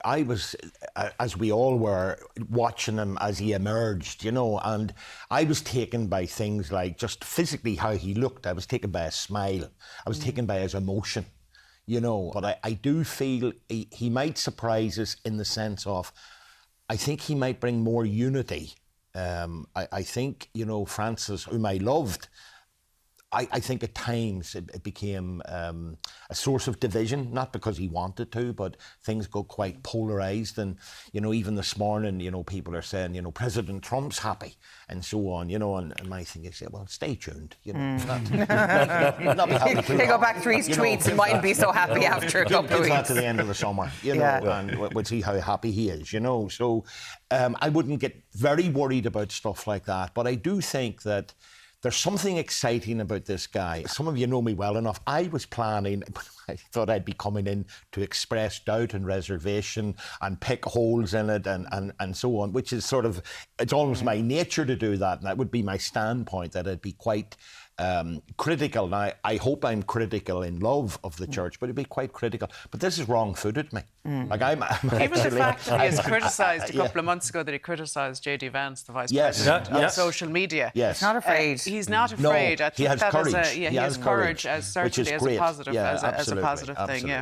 I was, as we all were, watching him as he emerged, you know, and I was taken by things like just physically how he looked. I was taken by his smile. I was taken by his emotion, you know. But I do feel he might surprise us in the sense of, I think he might bring more unity. I think, you know, Francis, whom I loved, I think at times it became a source of division, not because he wanted to, but things got quite polarised. And, you know, even this morning, you know, people are saying, you know, President Trump's happy and so on, you know, and my thing is, well, stay tuned, you know. Not be happy too They go long. back 3 tweets and mightn't be so happy after a couple of Give weeks. that to the end of the summer, you know, and we'll see how happy he is, you know. So I wouldn't get very worried about stuff like that, but I do think that there's something exciting about this guy. Some of you know me well enough. I was planning, I thought I'd be coming in to express doubt and reservation and pick holes in it and so on, which is sort of, it's almost my nature to do that. And that would be my standpoint, that I'd be quite critical. Now, I hope I'm critical in love of the church, but it'd be quite critical. But this is wrong-footed me. Like I'm even the fact that he has criticised a couple of months ago that he criticised J.D. Vance, the Vice President, on social media. Yes. He's not afraid. He's not afraid. No, I think he has that courage. He has courage, as certainly as a positive, yeah, as a positive thing. Yeah.